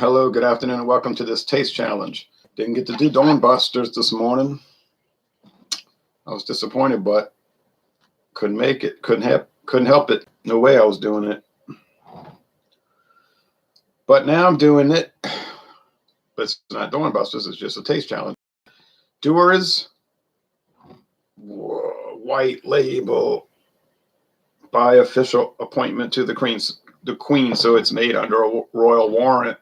Hello, good afternoon, and welcome to this taste challenge. Didn't get to do Dawn Busters this morning. I was disappointed, but couldn't make it. Couldn't help it. No way I was doing it. But now I'm doing it. But it's not Dawn Busters, it's just a taste challenge. Dewar's white label by official appointment to the Queen, so it's made under a royal warrant.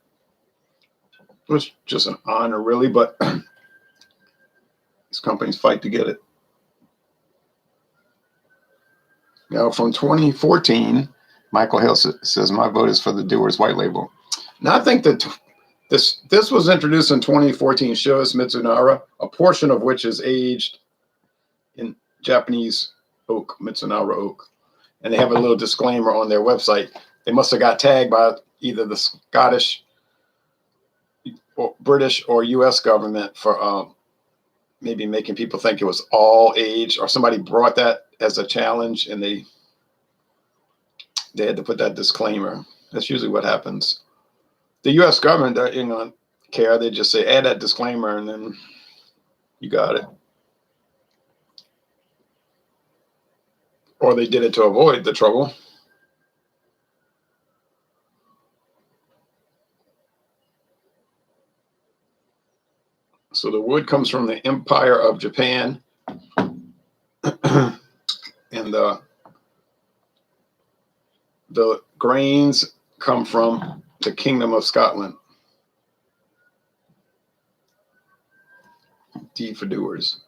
It was just an honor, really, but these companies fight to get it. Now, from 2014, Michael Hill says, my vote is for the Dewar's white label. Now, I think that this was introduced in 2014, Chivas Mizunara, a portion of which is aged in Japanese oak, Mizunara oak. And they have a little disclaimer on their website. They must have got tagged by either the Scottish, or British, or U.S. government for maybe making people think it was all aged, or somebody brought that as a challenge and they had to put that disclaimer. That's usually what happens. The U.S. government doesn't care. They just say, add that disclaimer, and then you got it. Or they did it to avoid the trouble. So the wood comes from the Empire of Japan, and the grains come from the Kingdom of Scotland. D for Dewars.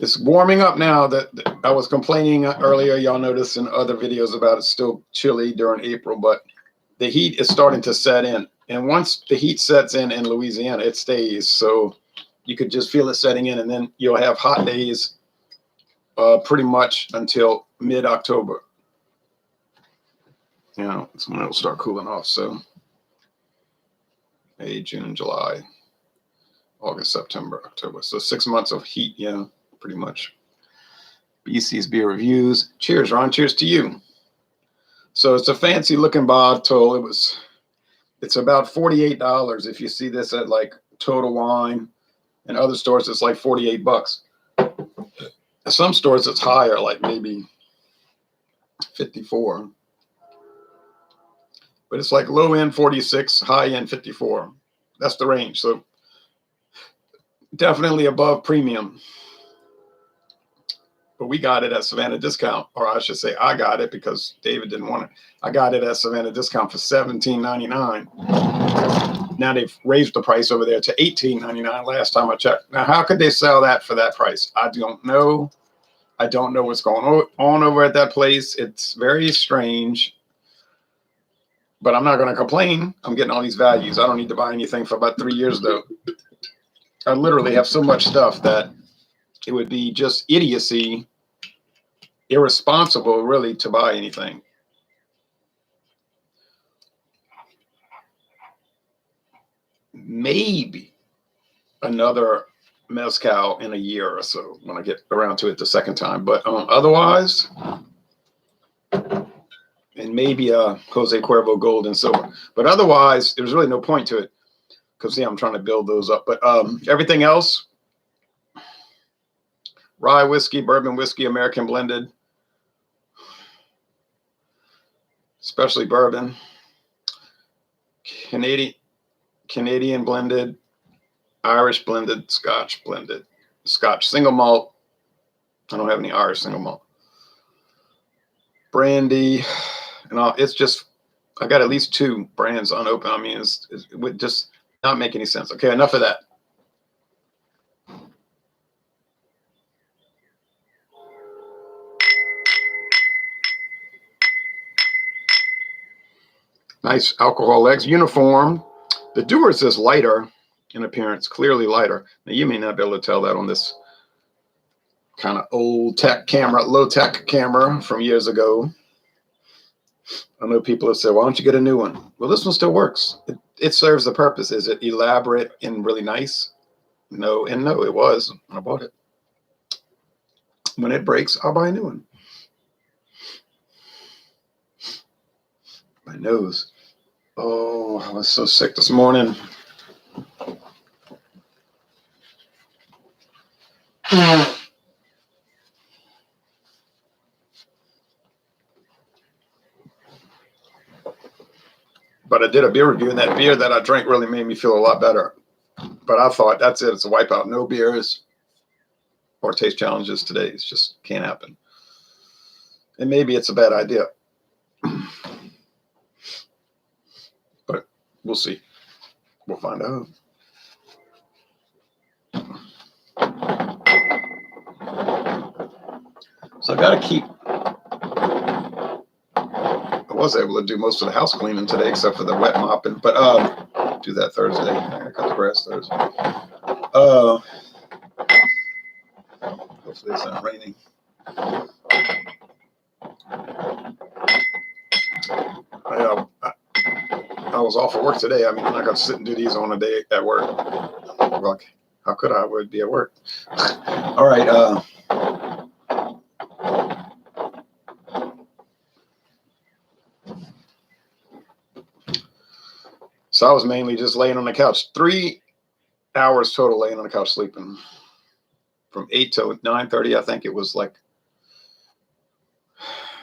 It's warming up now. That I was complaining earlier. Y'all noticed in other videos about it's still chilly during April, but the heat is starting to set in. And once the heat sets in Louisiana, it stays. So you could just feel it setting in, and then you'll have hot days pretty much until mid-October. It's when it'll start cooling off. So May, June, July, August, September, October. So 6 months of heat, pretty much. BC's Beer Reviews. Cheers, Ron. Cheers to you. So it's a fancy looking bottle. It's about $48. If you see this at like Total Wine and other stores, it's like $48. Some stores it's higher, like maybe 54. But it's like low end 46, high end 54. That's the range. So definitely above premium. But we got it at Savannah discount, or I should say I got it because David didn't want it. I got it at Savannah discount for $17.99. Now they've raised the price over there to $18.99 last time I checked. Now, how could they sell that for that price? I don't know. I don't know what's going on over at that place. It's very strange. But I'm not going to complain. I'm getting all these values. I don't need to buy anything for about 3 years, though. I literally have so much stuff that it would be just idiocy, irresponsible, really, to buy anything. Maybe another mezcal in a year or so when I get around to it the second time. But otherwise, and maybe a Jose Cuervo Gold and Silver. But otherwise, there's really no point to it because, I'm trying to build those up. But everything else, rye whiskey, bourbon whiskey, American blended, especially bourbon, Canadian blended, Irish blended, Scotch single malt. I don't have any Irish single malt. Brandy, and all. It's just, I got at least 2 brands unopened. I mean, it would just not make any sense. Okay, enough of that. Nice alcohol legs, uniform. The Dewar's is lighter in appearance, clearly lighter. Now, you may not be able to tell that on this kind of old tech camera, low tech camera from years ago. I know people have said, why don't you get a new one? Well, this one still works. It serves the purpose. Is it elaborate and really nice? No, and no, it was. I bought it. When it breaks, I'll buy a new one. My nose. Oh, I was so sick this morning. But I did a beer review, and that beer that I drank really made me feel a lot better. But I thought, that's it. It's a wipeout. No beers or taste challenges today. It just can't happen. And maybe it's a bad idea. But we'll see. We'll find out. So I got to keep. I was able to do most of the house cleaning today, except for the wet mopping. But do that Thursday. I cut the grass Thursday. Hopefully it's not raining. I was off of work today. I mean, I'm not going to sit and do these on a day at work. Like, how could I? Would be at work. All right. So I was mainly just laying on the couch. 3 hours total laying on the couch sleeping. From 8 to 9:30, I think it was like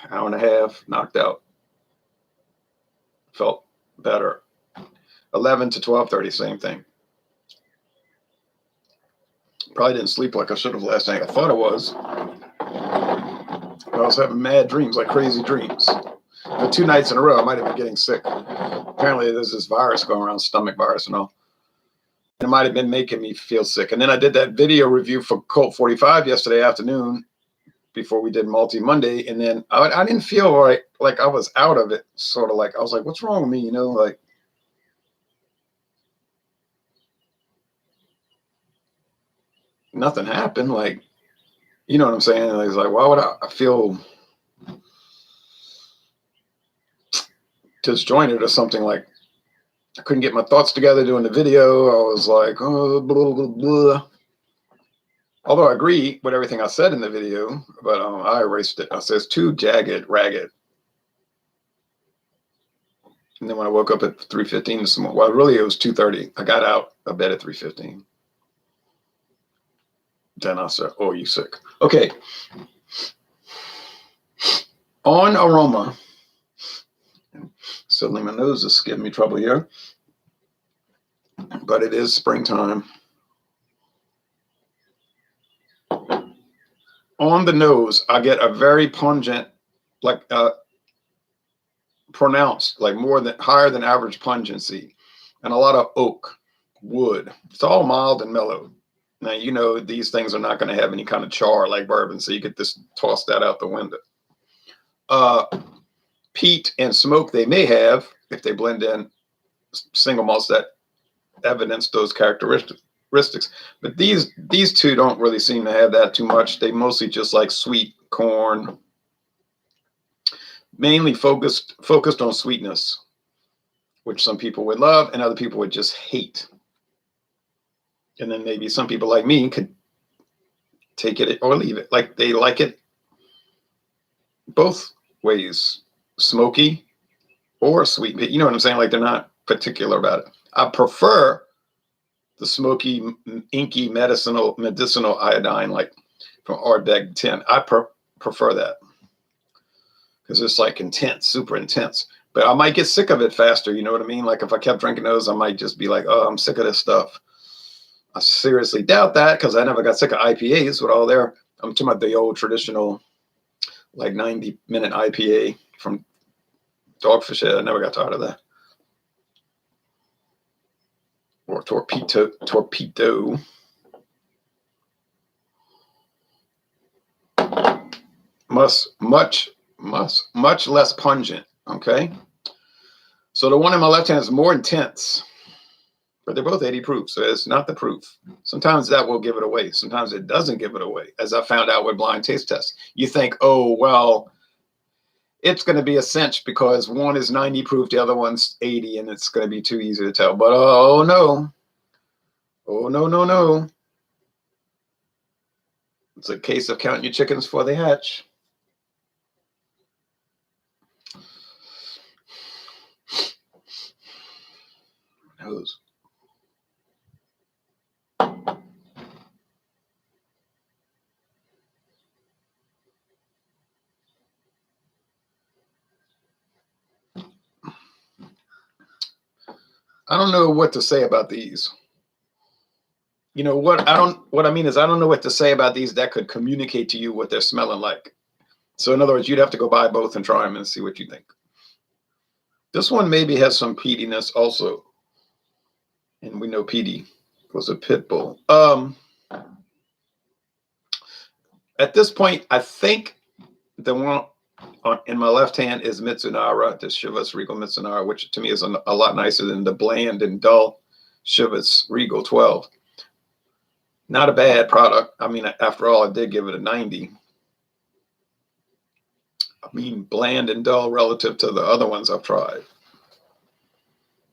an hour and a half, knocked out. Felt better. 11 to 12:30, same thing. Probably didn't sleep like I should have last night. I thought I was. But I was having mad dreams, like crazy dreams. But 2 nights in a row, I might have been getting sick. Apparently, there's this virus going around, stomach virus and all. It might have been making me feel sick. And then I did that video review for Colt 45 yesterday afternoon before we did Multi Monday. And then I didn't feel like I was out of it. Sort of like, I was like, what's wrong with me? You know, like, nothing happened. Like, you know what I'm saying? It's like, why would I feel disjointed or something? Like, I couldn't get my thoughts together doing the video. I was like, oh, blah, blah, blah. Although I agree with everything I said in the video, but I erased it. I said it's too jagged, ragged. And then when I woke up at 3:15 this morning, well, really it was 2:30. I got out of bed at 3:15. Then I said, oh, you sick. Okay. On aroma. Suddenly my nose is giving me trouble here. But it is springtime. On the nose, I get a very pungent, like pronounced, like higher than average pungency, and a lot of oak, wood. It's all mild and mellow. Now, you know, these things are not going to have any kind of char like bourbon, so you could just toss that out the window. Peat and smoke they may have, if they blend in single malts that evidence those characteristics. But these two don't really seem to have that too much. They mostly just like sweet corn, mainly focused on sweetness, which some people would love and other people would just hate. And then maybe some people like me could take it or leave it. Like they like it both ways, smoky or sweet. You know what I'm saying? Like they're not particular about it. I prefer the smoky, inky medicinal iodine, like from Ardbeg 10. I prefer that because it's like intense, super intense. But I might get sick of it faster. You know what I mean? Like if I kept drinking those, I might just be like, oh, I'm sick of this stuff. I seriously doubt that because I never got sick of IPAs with all their, I'm talking about the old traditional, like 90-minute IPA from Dogfish Head. I never got tired of that. Or torpedo. Much less pungent. Okay. So the one in my left hand is more intense, but they're both 80 proof. So it's not the proof. Sometimes that will give it away. Sometimes it doesn't give it away. As I found out with blind taste tests, you think, oh, well, it's going to be a cinch because one is 90 proof, the other one's 80, and it's going to be too easy to tell. But oh no. Oh no, no, no. It's a case of counting your chickens before they hatch. Nose. I don't know what to say about these. You know what? What I mean is I don't know what to say about these that could communicate to you what they're smelling like. So in other words, you'd have to go buy both and try them and see what you think. This one maybe has some peatiness also. And we know peaty was a pit bull. At this point, I think the one in my left hand is Mizunara, the Chivas Regal Mizunara, which to me is a lot nicer than the bland and dull Chivas Regal 12. Not a bad product. I mean, after all, I did give it a 90. I mean, bland and dull relative to the other ones I've tried.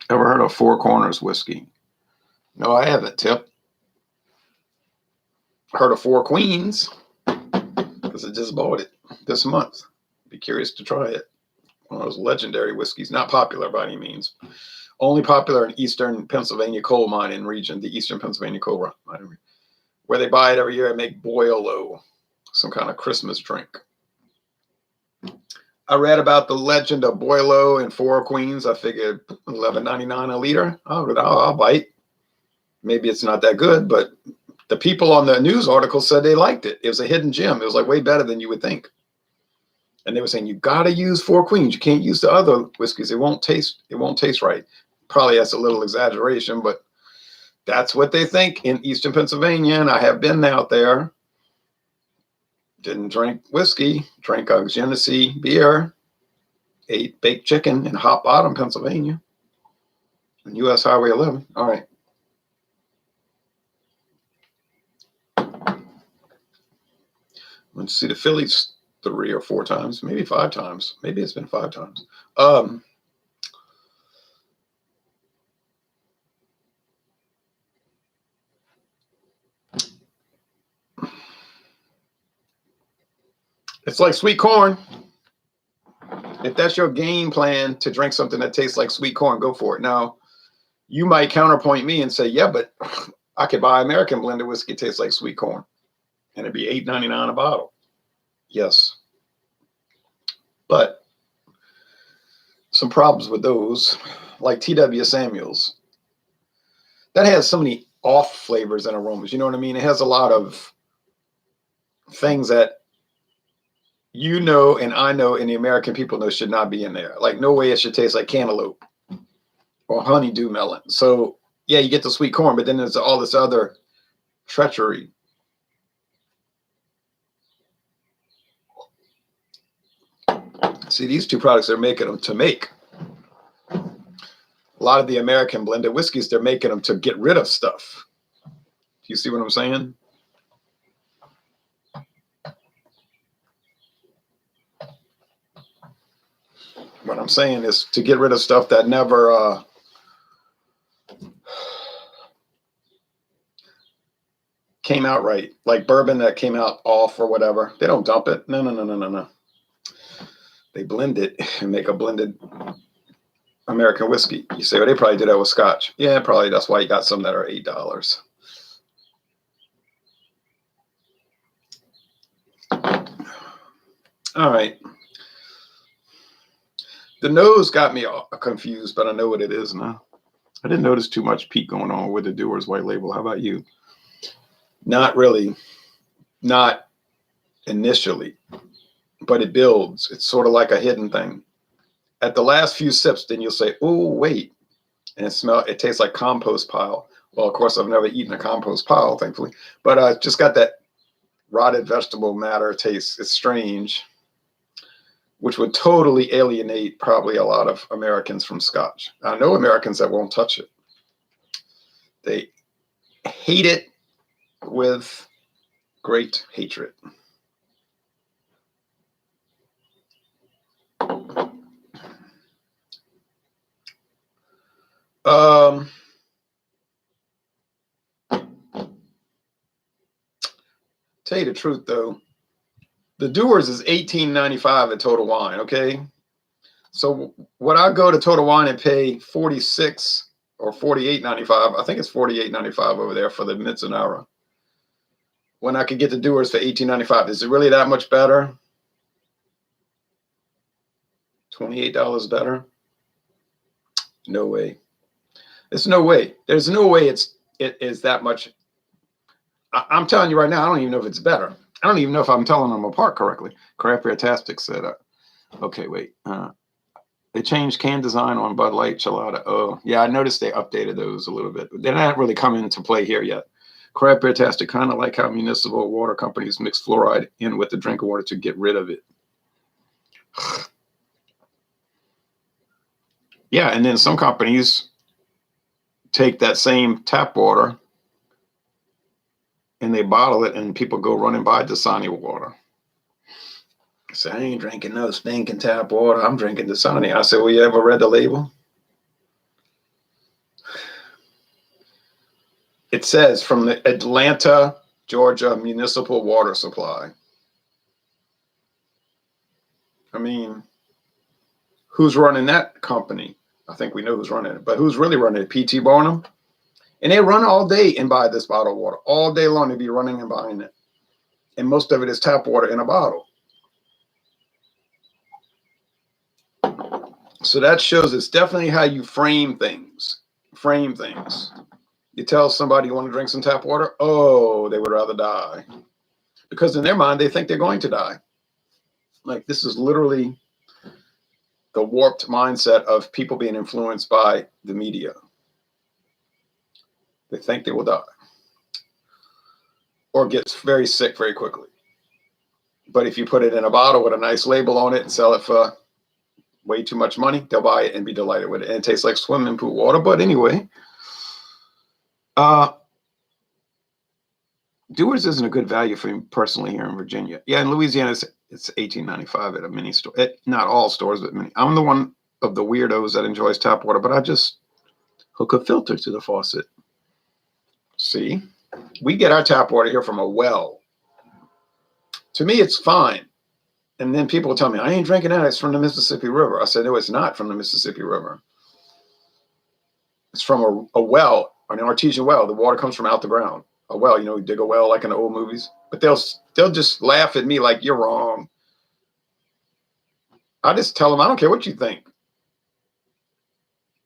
Ever heard of Four Corners whiskey? No, I haven't, Tip. Heard of Four Queens because I just bought it this month. Be curious to try it. One of those legendary whiskeys, not popular by any means. Only popular in Eastern Pennsylvania coal mining region, the Eastern Pennsylvania coal mining, where they buy it every year and make boilo, some kind of Christmas drink. I read about the legend of boilo in Four Queens. I figured $11.99 a liter. I'll bite. Maybe it's not that good, but the people on the news article said they liked it. It was a hidden gem. It was like way better than you would think. And they were saying you got to use Four Queens. You can't use the other whiskeys. It won't taste right. Probably that's a little exaggeration, but that's what they think in Eastern Pennsylvania. And I have been out there. Didn't drink whiskey, drank a Genesee beer, ate baked chicken in Hot Bottom, Pennsylvania, on US Highway 11. All right. Went to see the Phillies 3 or 4 times, maybe 5 times. Maybe it's been 5 times. It's like sweet corn. If that's your game plan to drink something that tastes like sweet corn, go for it. Now, you might counterpoint me and say, yeah, but I could buy American blended whiskey that tastes like sweet corn, and it'd be $8.99 a bottle. Yes. But some problems with those, like T.W. Samuel's. That has so many off flavors and aromas. You know what I mean? It has a lot of things that you know and I know and the American people know should not be in there. Like no way it should taste like cantaloupe or honeydew melon. So yeah, you get the sweet corn, but then there's all this other treachery. See, these two products, they're making them to make. A lot of the American blended whiskeys, they're making them to get rid of stuff. Do you see what I'm saying? What I'm saying is to get rid of stuff that never came out right, like bourbon that came out off or whatever. They don't dump it. No. They blend it and make a blended American whiskey. You say, well, they probably did that with scotch. Yeah, probably. That's why you got some that are $8. All right. The nose got me confused, but I know what it is now. I didn't notice too much peat going on with the Dewar's White Label. How about you? Not really. Not initially, but it builds. It's sort of like a hidden thing. At the last few sips, then you'll say, oh, wait. And it tastes like compost pile. Well, of course, I've never eaten a compost pile, thankfully. But I just got that rotted vegetable matter taste. It's strange, which would totally alienate probably a lot of Americans from scotch. I know Americans that won't touch it. They hate it with great hatred. Tell you the truth, though, the Dewar's is $18.95 at Total Wine, okay? So would I go to Total Wine and pay $46 or $48.95. I think it's $48.95 over there for the Mizunara. When I could get the Dewars for $18.95. Is it really that much better? $28 better? No way. There's no way. There's no way it is that much. I'm telling you right now, I don't even know if it's better. I don't even know if I'm telling them apart correctly. Craft Beer Tastic said, okay, wait. They changed can design on Bud Light, Chelada. Oh, yeah, I noticed they updated those a little bit. They're not really coming into play here yet. Craft Beer Tastic, kind of like how municipal water companies mix fluoride in with the drinking water to get rid of it. Yeah, and then some companies take that same tap water and they bottle it, and people go run and buy Dasani water. I said, I ain't drinking no stinking tap water. I'm drinking Dasani. I said, well, you ever read the label? It says from the Atlanta, Georgia Municipal Water Supply. I mean, who's running that company? I think we know who's running it, but who's really running it? P.T. Barnum? And they run all day and buy this bottled water. All day long, they be running and buying it. And most of it is tap water in a bottle. So that shows it's definitely how you frame things. Frame things. You tell somebody you want to drink some tap water, oh, they would rather die. Because in their mind, they think they're going to die. Like, this is literally the warped mindset of people being influenced by the media. They think they will die. Or get very sick very quickly. But if you put it in a bottle with a nice label on it and sell it for way too much money, they'll buy it and be delighted with it. And it tastes like swimming pool water. But anyway, Dewar's isn't a good value for me personally here in Virginia. Yeah, in Louisiana, it's $18.95 at a mini store. Not all stores, but many. I'm the one of the weirdos that enjoys tap water, but I just hook a filter to the faucet. See, we get our tap water here from a well. To me, it's fine. And then people will tell me, I ain't drinking that. It's from the Mississippi River. I said, no, it's not from the Mississippi River. It's from a well, an artesian well. The water comes from out the ground. A well, you dig a well like in the old movies. But they'll just laugh at me like, you're wrong. I just tell them, I don't care what you think.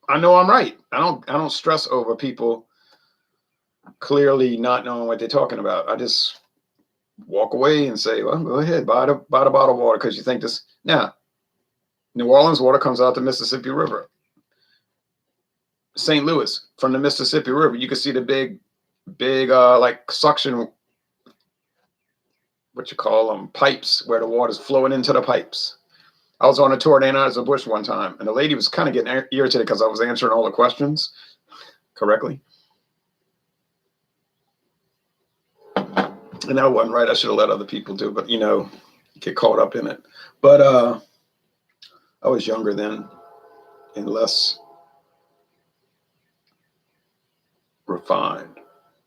I know I'm right. I don't stress over people clearly not knowing what they're talking about. I just walk away and say, well, go ahead, buy the bottled water because you think this. Now, New Orleans water comes out the Mississippi River. St. Louis, from the Mississippi River, you can see the big like suction, what you call them, pipes where the water's flowing into the pipes. I was on a tour at Anheuser-Busch one time, and the lady was kind of getting irritated because I was answering all the questions correctly. And that wasn't right. I should have let other people do, but get caught up in it. But I was younger then and less refined.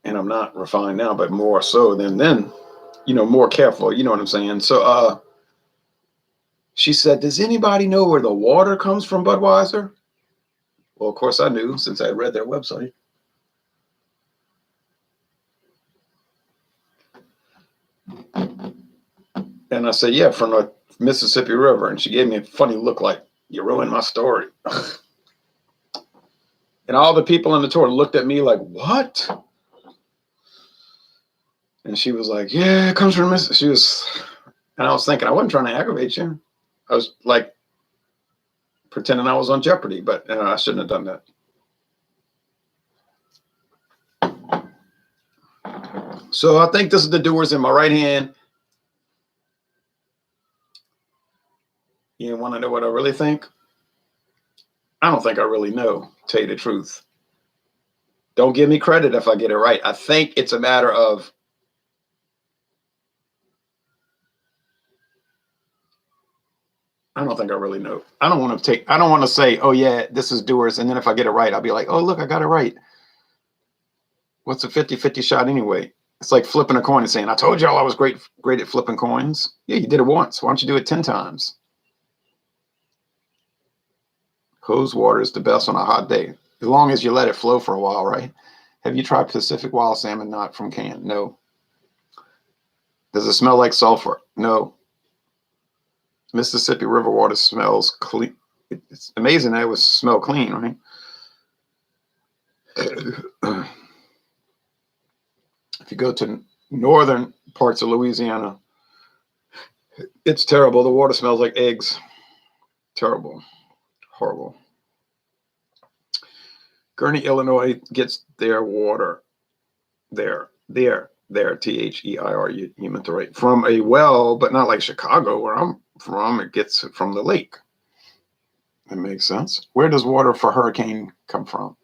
And I'm not refined now, but more so than then, more careful. You know what I'm saying? So she said, does anybody know where the water comes from Budweiser? Well, of course I knew since I read their website. And I said, yeah, from the Mississippi River. And she gave me a funny look like, you ruined my story. And all the people on the tour looked at me like, what? And she was like, yeah, it comes from Mississippi. And I was thinking, I wasn't trying to aggravate you. I was like pretending I was on Jeopardy, but I shouldn't have done that. So I think this is the Dewars in my right hand. You want to know what I really think? I don't think I really know, to tell you the truth. Don't give me credit if I get it right. I think it's a matter of I don't think I really know. I don't want to say, oh yeah, this is Dewars. And then if I get it right, I'll be like, oh, look, I got it right. What's a 50-50 shot anyway? It's like flipping a coin and saying, I told y'all I was great at flipping coins. Yeah, you did it once. Why don't you do it 10 times? Hose water is the best on a hot day. As long as you let it flow for a while, right? Have you tried Pacific wild salmon not from can? No. Does it smell like sulfur? No. Mississippi River water smells clean. It's amazing that it would smell clean, right? If you go to northern parts of Louisiana, it's terrible. The water smells like eggs. Terrible. Horrible. Gurney, Illinois gets their water there, Their, you meant to write, from a well, but not like Chicago, where I'm from. It gets it from the lake. That makes sense. Where does water for hurricane come from?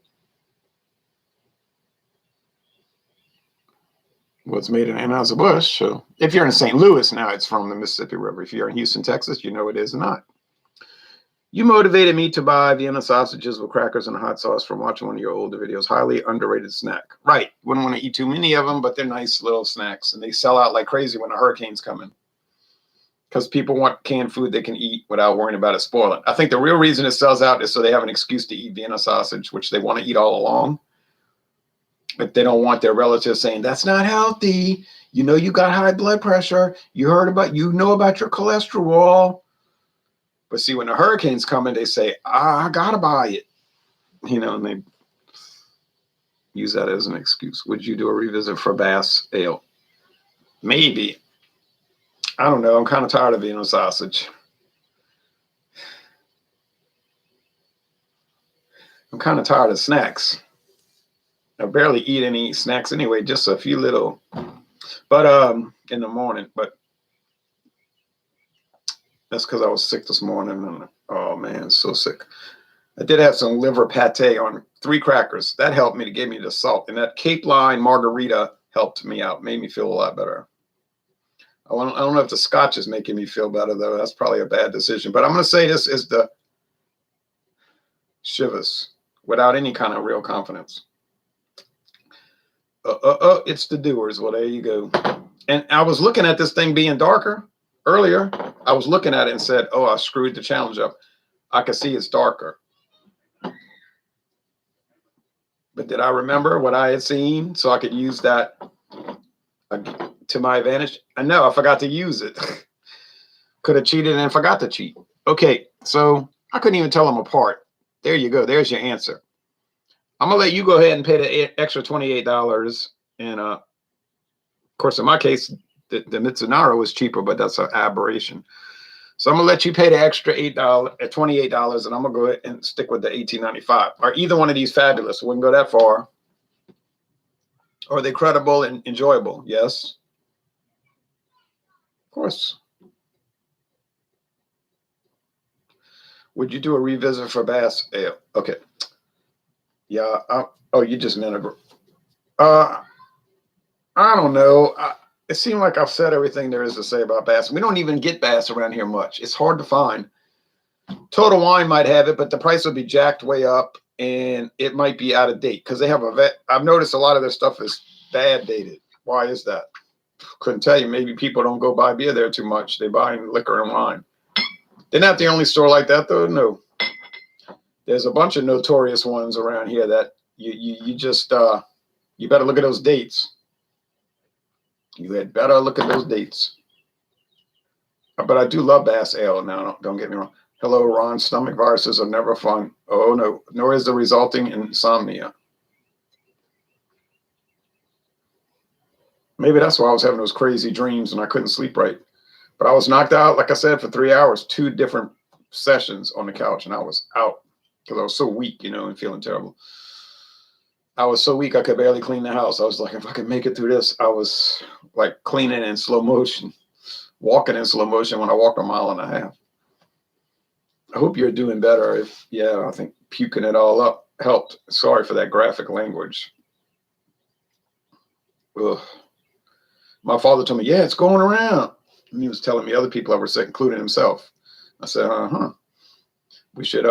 What's made in Anheuser-Busch. So if you're in St. Louis now, it's from the Mississippi River. If you're in Houston, Texas, you know it is not. You motivated me to buy Vienna sausages with crackers and hot sauce from watching one of your older videos. Highly underrated snack. Right. Wouldn't want to eat too many of them, but they're nice little snacks. And they sell out like crazy when a hurricane's coming. Because people want canned food they can eat without worrying about it spoiling. I think the real reason it sells out is so they have an excuse to eat Vienna sausage, which they want to eat all along. But they don't want their relatives saying, that's not healthy. You know you got high blood pressure. You know about your cholesterol. But see, when the hurricane's coming, they say, I got to buy it. And they use that as an excuse. Would you do a revisit for Bass Ale? Maybe. I don't know. I'm kind of tired of Vienna sausage. I'm kind of tired of snacks. I barely eat any snacks anyway, just a few little. But in the morning. But that's because I was sick this morning. And, oh, man, so sick. I did have some liver pate on 3 crackers. That helped me to give me the salt. And that Cape Line margarita helped me out, made me feel a lot better. I don't know if the scotch is making me feel better, though. That's probably a bad decision. But I'm going to say this is the Chivas without any kind of real confidence. It's the Dewars. Well, there you go. And I was looking at this thing being darker earlier. I was looking at it and said, oh, I screwed the challenge up. I could see it's darker. But did I remember what I had seen so I could use that to my advantage? I know I forgot to use it. Could have cheated and forgot to cheat. Okay, so I couldn't even tell them apart. There you go. There's your answer. I'm going to let you go ahead and pay the extra $28. And of course, in my case, the Mizunara was cheaper, but that's an aberration. So I'm going to let you pay the extra $28, and I'm going to go ahead and stick with the $18.95. Are either one of these fabulous? Wouldn't go that far. Are they credible and enjoyable? Yes. Of course. Would you do a revisit for Bass Ale? Okay. Yeah. You just meant I don't know. It seemed like I've said everything there is to say about bass. We don't even get bass around here much. It's hard to find. Total Wine might have it, but the price will be jacked way up, and it might be out of date because they have I've noticed a lot of their stuff is bad dated. Why is that? Couldn't tell you. Maybe people don't go buy beer there too much. They buy liquor and wine. They're not the only store like that, though. No. There's a bunch of notorious ones around here that you just you better look at those dates. You had better look at those dates. But I do love Bass Ale now. Don't get me wrong. Hello, Ron. Stomach viruses are never fun. Oh, no. Nor is the resulting insomnia. Maybe that's why I was having those crazy dreams and I couldn't sleep right. But I was knocked out, like I said, for 3 hours, 2 different sessions on the couch, and I was out because I was so weak, and feeling terrible. I was so weak I could barely clean the house. I was like, if I could make it through this, I was like cleaning in slow motion, walking in slow motion when I walked a mile and a half. I hope you're doing better. I think puking it all up helped. Sorry for that graphic language. Ugh. My father told me, yeah, it's going around. And he was telling me other people that were sick, including himself. I said, we should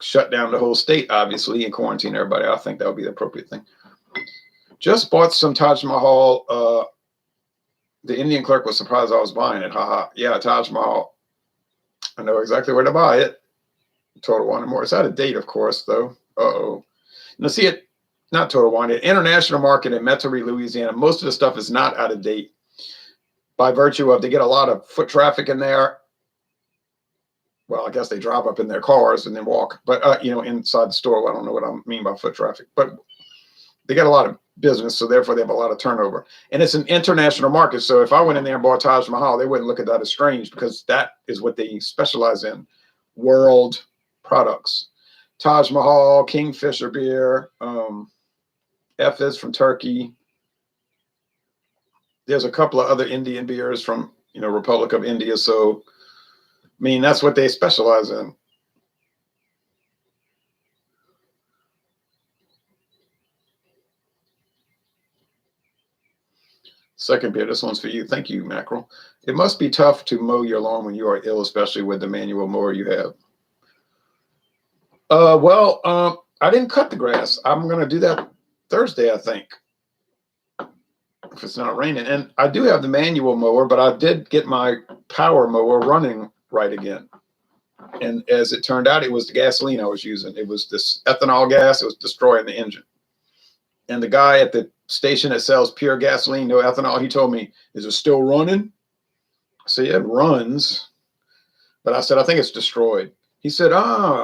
shut down the whole state, obviously, and quarantine everybody. I think that would be the appropriate thing. Just bought some Taj Mahal. The Indian clerk was surprised I was buying it. Haha. Yeah, Taj Mahal. I know exactly where to buy it. Total Wine and More. It's out of date, of course, though. Uh-oh. Now, see it, not Total Wine, the international market in Metairie, Louisiana, most of the stuff is not out of date by virtue of they get a lot of foot traffic in there. Well, I guess they drive up in their cars and then walk, but inside the store. I don't know what I mean by foot traffic, but they get a lot of business, so therefore they have a lot of turnover. And it's an international market, so if I went in there and bought Taj Mahal, they wouldn't look at that as strange because that is what they specialize in, world products. Taj Mahal, Kingfisher beer, F is from Turkey. There's a couple of other Indian beers from, Republic of India. So, I mean, that's what they specialize in. Second beer, this one's for you. Thank you, Mackerel. It must be tough to mow your lawn when you are ill, especially with the manual mower you have. I didn't cut the grass. I'm going to do that Thursday, I think, if it's not raining. And I do have the manual mower, but I did get my power mower running right again. And as it turned out, it was the gasoline I was using. It was this ethanol gas. It was destroying the engine. And the guy at the station that sells pure gasoline, no ethanol, he told me, is it still running? I said, yeah, it runs. But I said, I think it's destroyed. He said,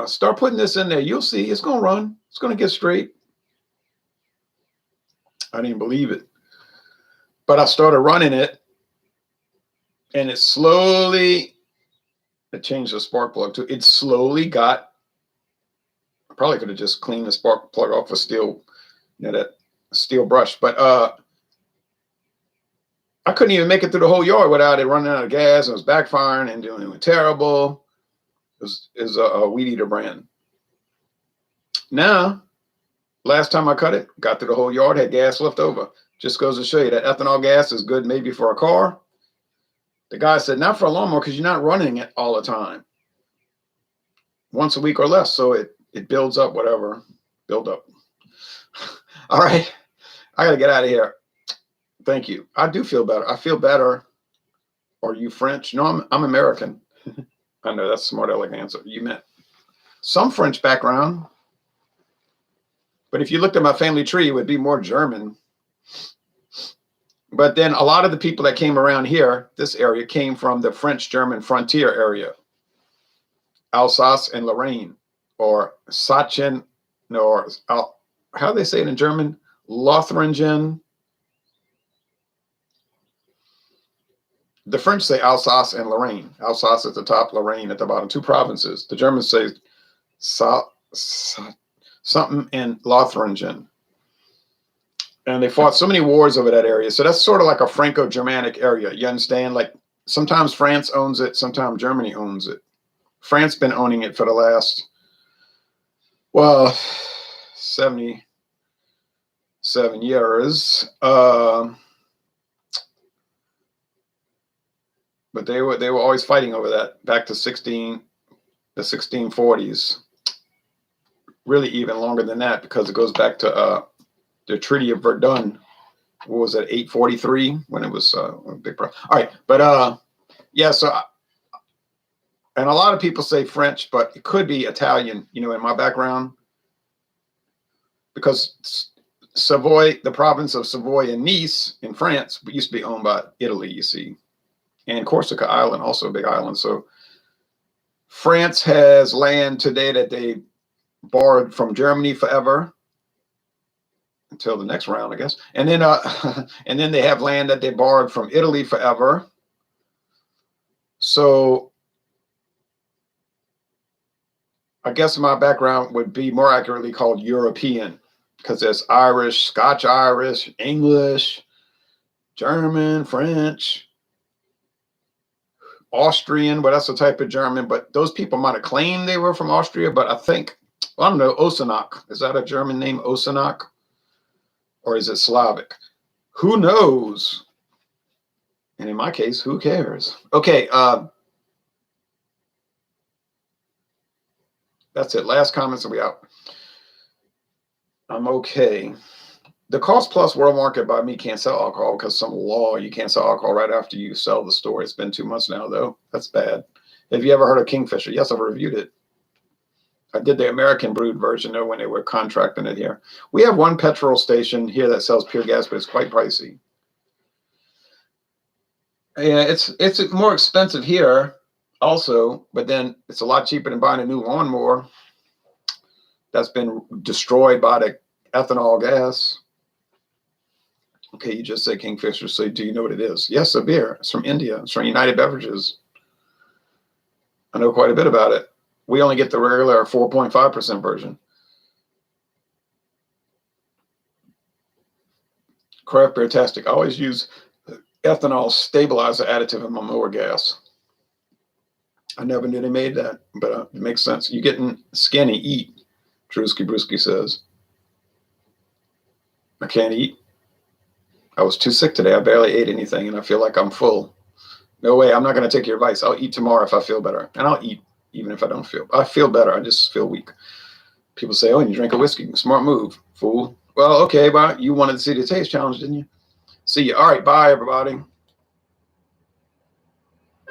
start putting this in there. You'll see. It's going to run. It's going to get straight. I didn't believe it. But I started running it. And it changed the spark plug too. It slowly got, I probably could have just cleaned the spark plug off with steel, that steel brush. But I couldn't even make it through the whole yard without it running out of gas. It was backfiring and doing terrible. It was a weed eater brand. Now, last time I cut it, got through the whole yard, had gas left over. Just goes to show you that ethanol gas is good maybe for a car. The guy said, not for a lawnmower because you're not running it all the time. Once a week or less. So it builds up, whatever. Build up. All right. I got to get out of here. Thank you. I do feel better. I feel better. Are you French? No, I'm American. I know that's a smart, elegant answer. You meant some French background. But if you looked at my family tree, it would be more German. But then a lot of the people that came around here, this area, came from the French-German frontier area. Alsace and Lorraine, or Sachsen, or how do they say it in German? Lothringen. The French say Alsace and Lorraine. Alsace at the top, Lorraine at the bottom. Two provinces. The Germans say something in Lothringen. And they fought so many wars over that area. So that's sort of like a Franco-Germanic area. You understand? Like sometimes France owns it, sometimes Germany owns it. France been owning it for the last, 77 years. But they were always fighting over that back to the 1640s. Really even longer than that because it goes back to the Treaty of Verdun. What was that, 843 when it was a big problem. All right, but yeah, so and a lot of people say French, but it could be Italian, in my background. Because Savoy, the province of Savoy and Nice in France, used to be owned by Italy, you see. And Corsica Island, also a big island. So France has land today that they borrowed from Germany forever until the next round, I guess. And then and then they have land that they borrowed from Italy forever. So I guess my background would be more accurately called European because there's Irish, Scotch Irish, English, German, French, Austrian, but that's a type of German. But those people might have claimed they were from Austria, but I think, I don't know, Osenach. Is that a German name, Osenach? Or is it Slavic? Who knows? And in my case, who cares? Okay, that's it. Last comments will be out. I'm okay. The Cost Plus World Market by me can't sell alcohol because some law you can't sell alcohol right after you sell the store. It's been 2 months now, though. That's bad. Have you ever heard of Kingfisher? Yes, I've reviewed it. I did the American brewed version though when they were contracting it here. We have one petrol station here that sells pure gas, but it's quite pricey. Yeah, it's more expensive here also, but then it's a lot cheaper than buying a new lawnmower that's been destroyed by the ethanol gas. Okay, you just said Kingfisher, so do you know what it is? Yes, a beer. It's from India. It's from United Beverages. I know quite a bit about it. We only get the regular 4.5% version. Craft beer tastic. I always use ethanol stabilizer additive in my mower gas. I never knew they made that, but it makes sense. You getting skinny, eat, Drewski Brewski says. I can't eat. I was too sick today. I barely ate anything, and I feel like I'm full. No way. I'm not going to take your advice. I'll eat tomorrow if I feel better, and I'll eat even if I don't feel. I feel better. I just feel weak. People say, "Oh, and you drink a whiskey. Smart move, fool." Well, okay, but you wanted to see the taste challenge, didn't you? See you. All right, bye, everybody.